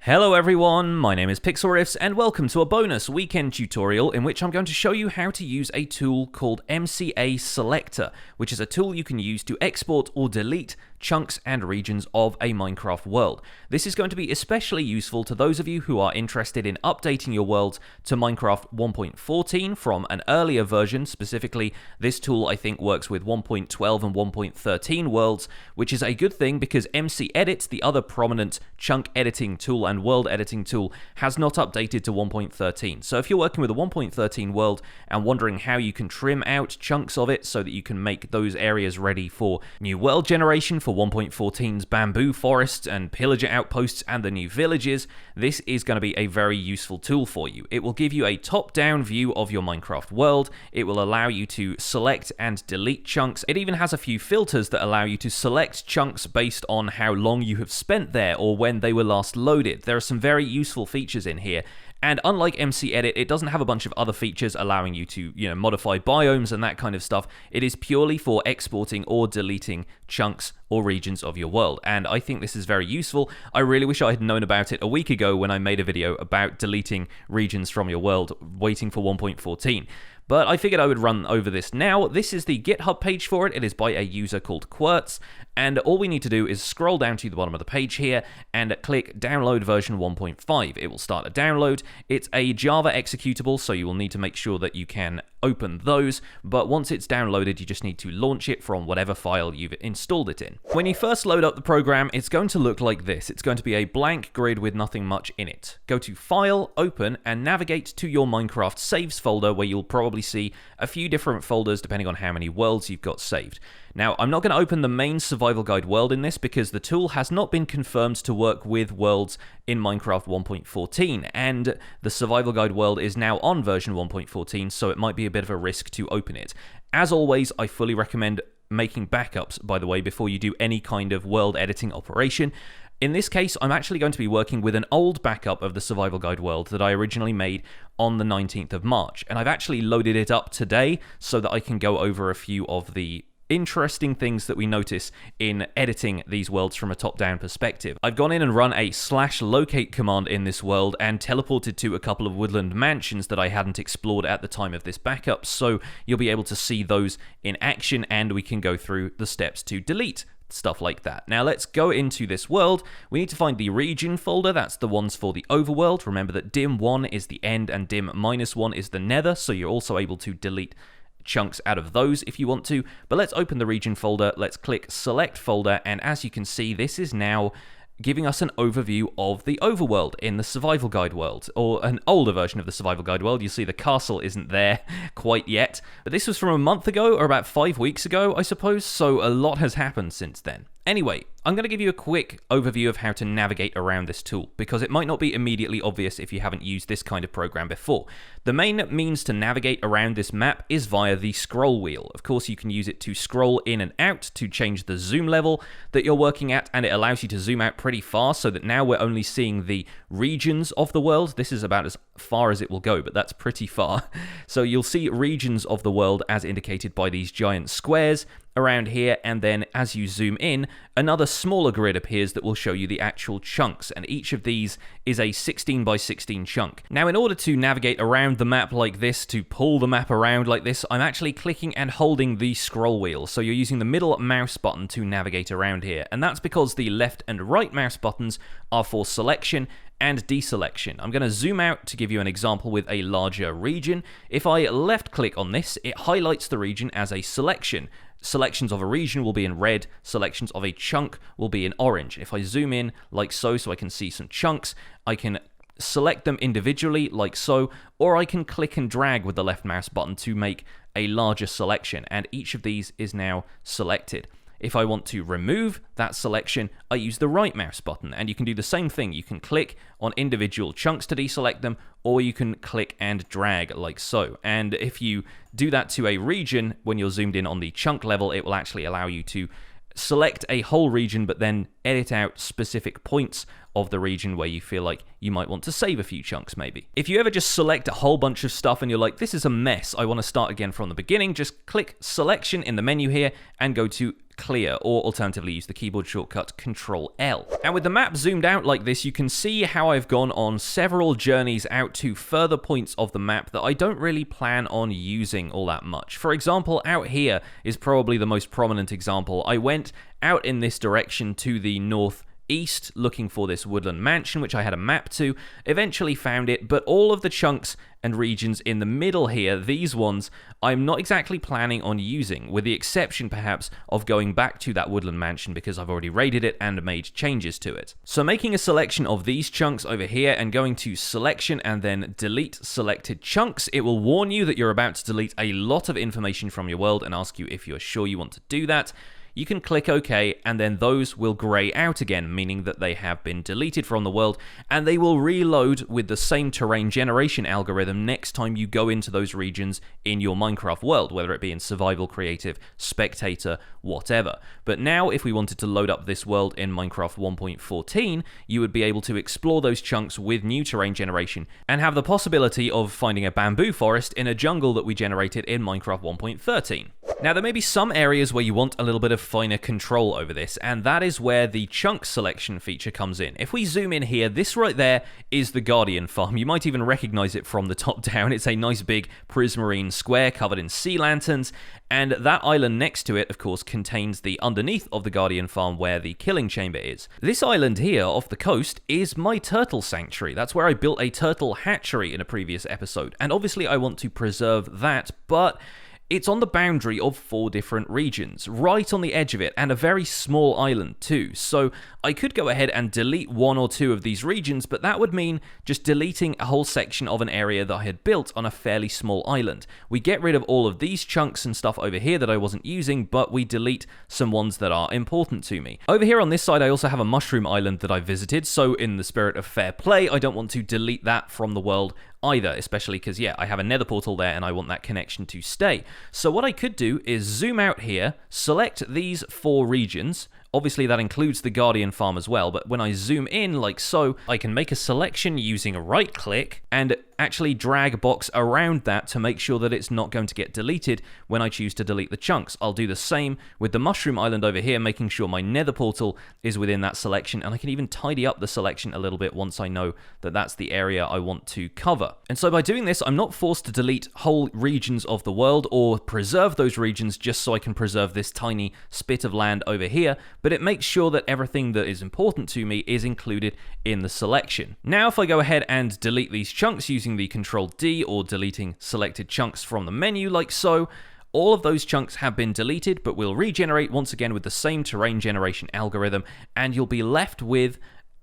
Hello everyone, my name is Pixlriffs and welcome to a bonus weekend tutorial in which I'm going to show you how to use a tool called MCASelector, which is a tool you can use to export or delete chunks and regions of a Minecraft world. This is going to be especially useful to those of you who are interested in updating your worlds to Minecraft 1.14 from an earlier version. Specifically, this tool I think works with 1.12 and 1.13 worlds, which is a good thing because MCEdit, the other prominent chunk editing tool and world editing tool, has not updated to 1.13. So if you're working with a 1.13 world and wondering how you can trim out chunks of it so that you can make those areas ready for new world generation, for 1.14's bamboo forests and pillager outposts and the new villages, this is going to be a very useful tool for you. It will give you a top-down view of your Minecraft world. It will allow you to select and delete chunks. It even has a few filters that allow you to select chunks based on how long you have spent there or when they were last loaded. There are some very useful features in here. And unlike MCEdit, it doesn't have a bunch of other features allowing you to, modify biomes and that kind of stuff. It is purely for exporting or deleting chunks or regions of your world. And I think this is very useful. I really wish I had known about it a week ago when I made a video about deleting regions from your world, waiting for 1.14. But I figured I would run over this now. This is the GitHub page for it. It is by a user called Querz, and all we need to do is scroll down to the bottom of the page here and click download version 1.5. It will start a download. It's a Java executable, so you will need to make sure that you can open those, but once it's downloaded, you just need to launch it from whatever file you've installed it in. When you first load up the program, it's going to look like this. It's going to be a blank grid with nothing much in it. Go to File, Open, and navigate to your Minecraft saves folder, where you'll probably see a few different folders depending on how many worlds you've got saved. Now, I'm not going to open the main survival guide world in this because the tool has not been confirmed to work with worlds in Minecraft 1.14, and the survival guide world is now on version 1.14, so it might be a bit of a risk to open it. As always, I fully recommend making backups, by the way, before you do any kind of world editing operation. In this case, I'm actually going to be working with an old backup of the survival guide world that I originally made on the 19th of March, and I've actually loaded it up today so that I can go over a few of the interesting things that we notice in editing these worlds from a top-down perspective. I've gone in and run a /locate command in this world and teleported to a couple of woodland mansions that I hadn't explored at the time of this backup, so you'll be able to see those in action and we can go through the steps to delete stuff like that. Now let's go into this world. We need to find the region folder. That's the ones for the overworld. Remember that dim1 is the end and dim-1 is the nether, so you're also able to delete chunks out of those if you want to. But let's open the region folder, let's click select folder, and as you can see, this is now giving us an overview of the overworld in the survival guide world, or an older version of the survival guide world. You see the castle isn't there quite yet, but this was from a month ago, or about 5 weeks ago, I suppose, so a lot has happened since then. Anyway, I'm going to give you a quick overview of how to navigate around this tool, because it might not be immediately obvious if you haven't used this kind of program before. The main means to navigate around this map is via the scroll wheel. Of course, you can use it to scroll in and out to change the zoom level that you're working at, and it allows you to zoom out pretty far so that now we're only seeing the regions of the world. This is about as far as it will go, but that's pretty far. So you'll see regions of the world as indicated by these giant squares around here, and then as you zoom in, another smaller grid appears that will show you the actual chunks, and each of these is a 16 by 16 chunk. Now, in order to navigate around the map like this, to pull the map around like this, I'm actually clicking and holding the scroll wheel, so you're using the middle mouse button to navigate around here, and that's because the left and right mouse buttons are for selection and deselection. I'm going to zoom out to give you an example with a larger region. If I left click on this, it highlights the region as a selection. Selections of a region will be in red, selections of a chunk will be in orange. If I zoom in like so I can see some chunks, I can select them individually like so, or I can click and drag with the left mouse button to make a larger selection, and each of these is now selected. If I want to remove that selection, I use the right mouse button, and you can do the same thing. You can click on individual chunks to deselect them, or you can click and drag like so. And if you do that to a region, when you're zoomed in on the chunk level, it will actually allow you to select a whole region, but then edit out specific points of the region where you feel like you might want to save a few chunks maybe. If you ever just select a whole bunch of stuff and you're like, this is a mess, I want to start again from the beginning, just click selection in the menu here and go to clear, or alternatively use the keyboard shortcut Ctrl-L. And with the map zoomed out like this, you can see how I've gone on several journeys out to further points of the map that I don't really plan on using all that much. For example, out here is probably the most prominent example. I went out in this direction to the northeast looking for this woodland mansion, which I had a map to, eventually found it, but all of the chunks and regions in the middle here, these ones, I'm not exactly planning on using, with the exception perhaps of going back to that woodland mansion because I've already raided it and made changes to it. So making a selection of these chunks over here and going to selection and then delete selected chunks, it will warn you that you're about to delete a lot of information from your world and ask you if you're sure you want to do that. You can click OK, and then those will grey out again, meaning that they have been deleted from the world, and they will reload with the same terrain generation algorithm next time you go into those regions in your Minecraft world, whether it be in Survival, Creative, Spectator, whatever. But now, if we wanted to load up this world in Minecraft 1.14, you would be able to explore those chunks with new terrain generation, and have the possibility of finding a bamboo forest in a jungle that we generated in Minecraft 1.13. Now, there may be some areas where you want a little bit of finer control over this, and that is where the chunk selection feature comes in. If we zoom in here, this right there is the Guardian Farm. You might even recognize it from the top down. It's a nice big prismarine square covered in sea lanterns, and that island next to it, of course, contains the underneath of the Guardian Farm where the killing chamber is. This island here off the coast is my turtle sanctuary. That's where I built a turtle hatchery in a previous episode, and obviously I want to preserve that, but it's on the boundary of 4 different regions, right on the edge of it, and a very small island too. So I could go ahead and delete 1 or 2 of these regions, but that would mean just deleting a whole section of an area that I had built on a fairly small island. We get rid of all of these chunks and stuff over here that I wasn't using, but we delete some ones that are important to me. Over here on this side, I also have a mushroom island that I visited, so in the spirit of fair play, I don't want to delete that from the world either, especially because, yeah, I have a nether portal there and I want that connection to stay. So what I could do is zoom out here, select these 4 regions. Obviously, that includes the Guardian Farm as well, but when I zoom in like so, I can make a selection using a right click and actually drag a box around that to make sure that it's not going to get deleted when I choose to delete the chunks. I'll do the same with the mushroom island over here, making sure my nether portal is within that selection, and I can even tidy up the selection a little bit once I know that that's the area I want to cover. And so by doing this, I'm not forced to delete whole regions of the world or preserve those regions just so I can preserve this tiny spit of land over here, but it makes sure that everything that is important to me is included in the selection. Now, if I go ahead and delete these chunks using the Ctrl-D or deleting selected chunks from the menu like so, all of those chunks have been deleted, but will regenerate once again with the same terrain generation algorithm, and you'll be left with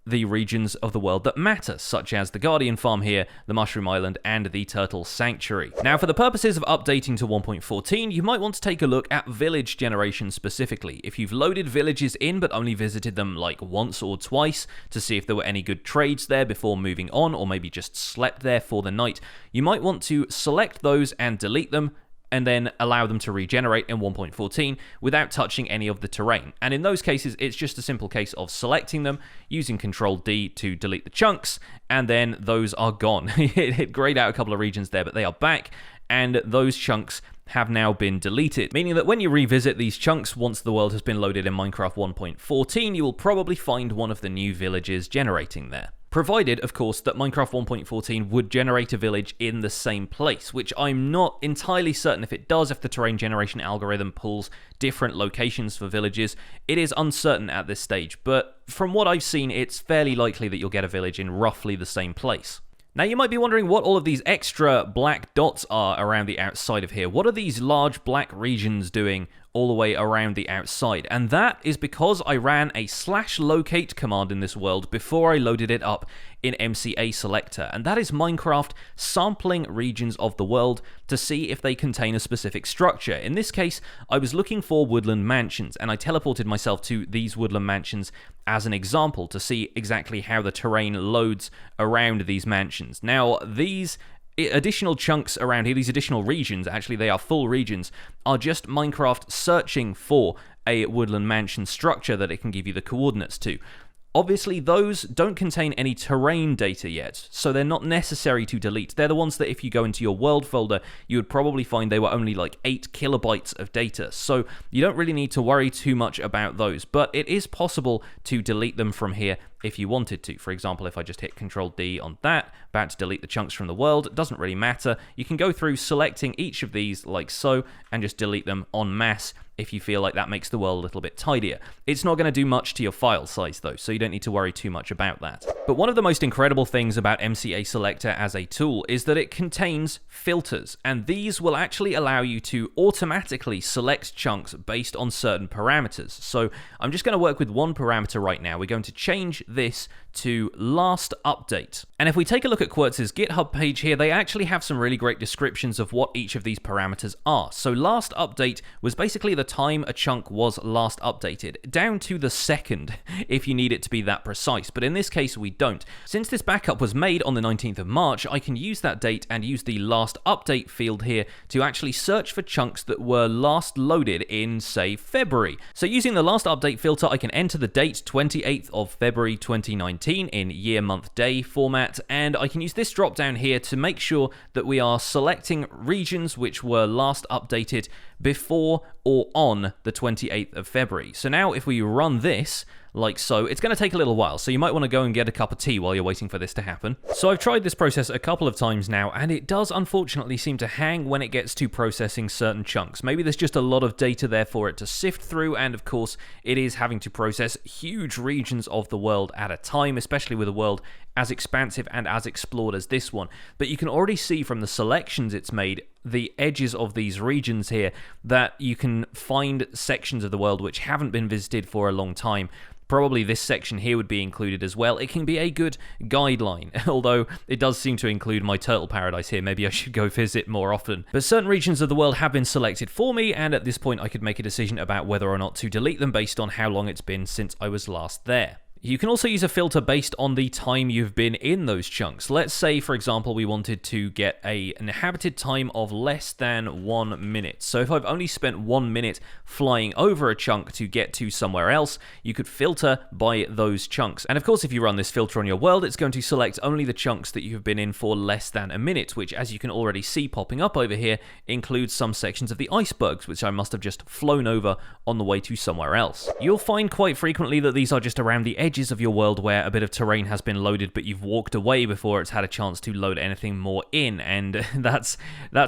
the regions of the world that matter, such as the Guardian Farm here, the Mushroom Island, and the Turtle Sanctuary. Now, for the purposes of updating to 1.14, you might want to take a look at village generation specifically. If you've loaded villages in but only visited them like once or twice to see if there were any good trades there before moving on, or maybe just slept there for the night, you might want to select those and delete them, and then allow them to regenerate in 1.14 without touching any of the terrain. And in those cases, it's just a simple case of selecting them, using Ctrl-D to delete the chunks, and then those are gone. It grayed out a couple of regions there, but they are back, and those chunks have now been deleted, meaning that when you revisit these chunks once the world has been loaded in Minecraft 1.14, you will probably find one of the new villages generating there. Provided, of course, that Minecraft 1.14 would generate a village in the same place, which I'm not entirely certain if it does, if the terrain generation algorithm pulls different locations for villages. It is uncertain at this stage, but from what I've seen, it's fairly likely that you'll get a village in roughly the same place. Now, you might be wondering what all of these extra black dots are around the outside of here. What are these large black regions doing all the way around the outside? And that is because I ran a /locate command in this world before I loaded it up in MCASelector, and that is Minecraft sampling regions of the world to see if they contain a specific structure. In this case, I was looking for woodland mansions, and I teleported myself to these woodland mansions as an example to see exactly how the terrain loads around these mansions. Now, these additional chunks around here, these additional regions, actually they are full regions, are just Minecraft searching for a woodland mansion structure that it can give you the coordinates to. Obviously, those don't contain any terrain data yet, so they're not necessary to delete. They're the ones that if you go into your world folder, you would probably find they were only like 8 kilobytes of data, so you don't really need to worry too much about those, but it is possible to delete them from here if you wanted to. For example, if I just hit Control-D on that, about to delete the chunks from the world, it doesn't really matter. You can go through selecting each of these like so, and just delete them en masse if you feel like that makes the world a little bit tidier. It's not going to do much to your file size though, so you don't need to worry too much about that. But one of the most incredible things about MCASelector as a tool is that it contains filters, and these will actually allow you to automatically select chunks based on certain parameters. So I'm just going to work with one parameter right now. We're going to change this to last update. And if we take a look at Querz's GitHub page here, they actually have some really great descriptions of what each of these parameters are. So last update was basically the time a chunk was last updated, down to the second, if you need it to be that precise. But in this case, we don't. Since this backup was made on the 19th of March, I can use that date and use the last update field here to actually search for chunks that were last loaded in, say, February. So using the last update filter, I can enter the date 28th of February 2019 in year, month, day format, and I can use this drop down here to make sure that we are selecting regions which were last updated before or on the 28th of February. So now if we run this, like so, it's going to take a little while, so you might want to go and get a cup of tea while you're waiting for this to happen. So I've tried this process a couple of times now, and it does unfortunately seem to hang when it gets to processing certain chunks. Maybe there's just a lot of data there for it to sift through, and of course it is having to process huge regions of the world at a time, especially with a world as expansive and as explored as this one. But you can already see from the selections it's made, the edges of these regions here, that you can find sections of the world which haven't been visited for a long time. Probably this section here would be included as well. It can be a good guideline, although it does seem to include my turtle paradise here. Maybe I should go visit more often. But certain regions of the world have been selected for me, and at this point I could make a decision about whether or not to delete them based on how long it's been since I was last there. You can also use a filter based on the time you've been in those chunks. Let's say, for example, we wanted to get an inhabited time of less than 1 minute. So if I've only spent 1 minute flying over a chunk to get to somewhere else, you could filter by those chunks. And of course, if you run this filter on your world, it's going to select only the chunks that you've been in for less than a minute, which, as you can already see popping up over here, includes some sections of the icebergs, which I must have just flown over on the way to somewhere else. You'll find quite frequently that these are just around the edges of your world where a bit of terrain has been loaded, but you've walked away before it's had a chance to load anything more in, and that's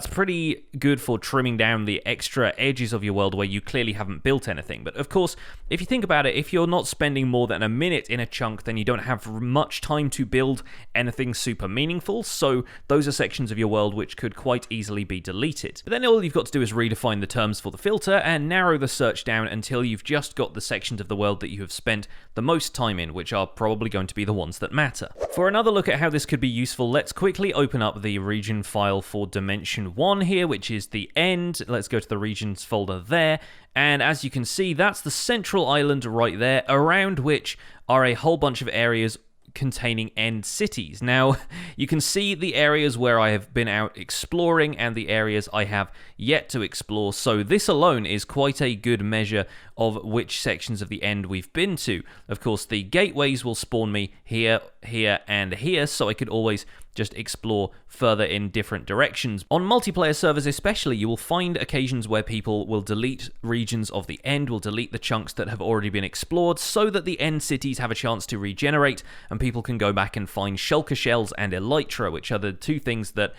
pretty good for trimming down the extra edges of your world where you clearly haven't built anything. But of course, if you think about it, if you're not spending more than a minute in a chunk, then you don't have much time to build anything super meaningful, so those are sections of your world which could quite easily be deleted. But then all you've got to do is redefine the terms for the filter and narrow the search down until you've just got the sections of the world that you have spent the most time in, which are probably going to be the ones that matter. For another look at how this could be useful, let's quickly open up the region file for Dimension 1 here, which is the end. Let's go to the regions folder there, and as you can see, that's the central island right there, around which are a whole bunch of areas containing end cities. Now, you can see the areas where I have been out exploring and the areas I have yet to explore, so this alone is quite a good measure of which sections of the end we've been to. Of course, the gateways will spawn me here, here, and here, so I could always just explore further in different directions. On multiplayer servers especially, you will find occasions where people will delete regions of the end, will delete the chunks that have already been explored, so that the end cities have a chance to regenerate, and people can go back and find shulker shells and elytra, which are the two things that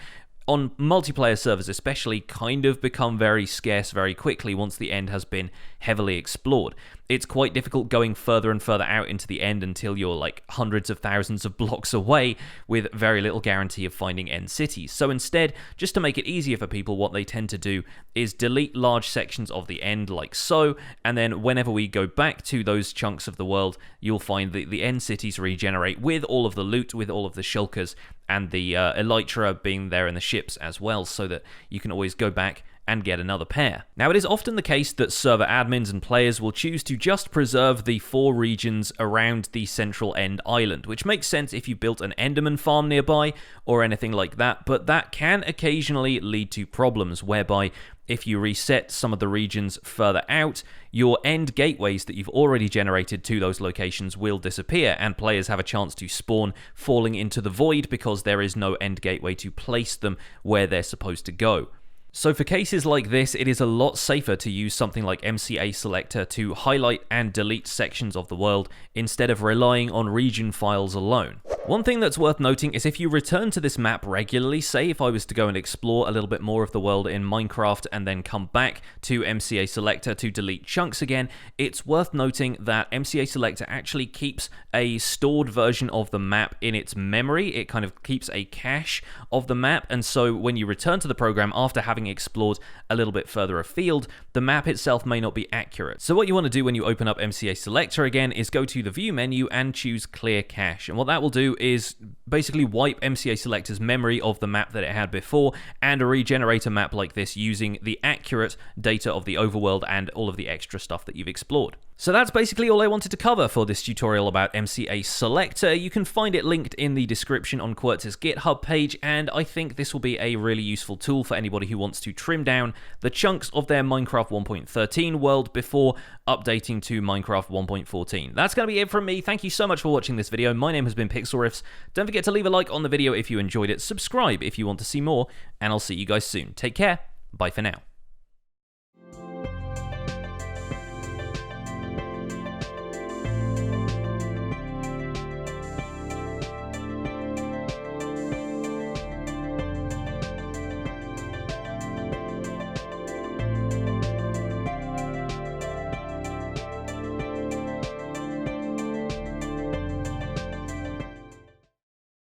on multiplayer servers especially kind of become very scarce very quickly once the end has been heavily explored. It's quite difficult going further and further out into the end until you're like hundreds of thousands of blocks away with very little guarantee of finding end cities. So instead, just to make it easier for people, what they tend to do is delete large sections of the end like so, and then whenever we go back to those chunks of the world, you'll find that the end cities regenerate with all of the loot, with all of the shulkers, and the elytra being there in the ships as well, so that you can always go back and get another pair. Now, it is often the case that server admins and players will choose to just preserve the 4 regions around the central end island, which makes sense if you built an Enderman farm nearby or anything like that, but that can occasionally lead to problems whereby if you reset some of the regions further out, your end gateways that you've already generated to those locations will disappear, and players have a chance to spawn falling into the void because there is no end gateway to place them where they're supposed to go. So for cases like this, it is a lot safer to use something like MCASelector to highlight and delete sections of the world instead of relying on region files alone. One thing that's worth noting is if you return to this map regularly, say if I was to go and explore a little bit more of the world in Minecraft and then come back to MCASelector to delete chunks again, it's worth noting that MCASelector actually keeps a stored version of the map in its memory. It kind of keeps a cache of the map, and so when you return to the program after having explored a little bit further afield, the map itself may not be accurate. So what you want to do when you open up MCASelector again is go to the View menu and choose Clear Cache, and what that will do is basically wipe MCASelector's memory of the map that it had before and regenerate a map like this using the accurate data of the overworld and all of the extra stuff that you've explored. So that's basically all I wanted to cover for this tutorial about MCASelector. You can find it linked in the description on Querz's GitHub page, and I think this will be a really useful tool for anybody who wants to trim down the chunks of their Minecraft 1.13 world before updating to Minecraft 1.14. That's going to be it from me. Thank you so much for watching this video. My name has been Pixlriffs. Don't forget to leave a like on the video if you enjoyed it, subscribe if you want to see more, and I'll see you guys soon. Take care. Bye for now.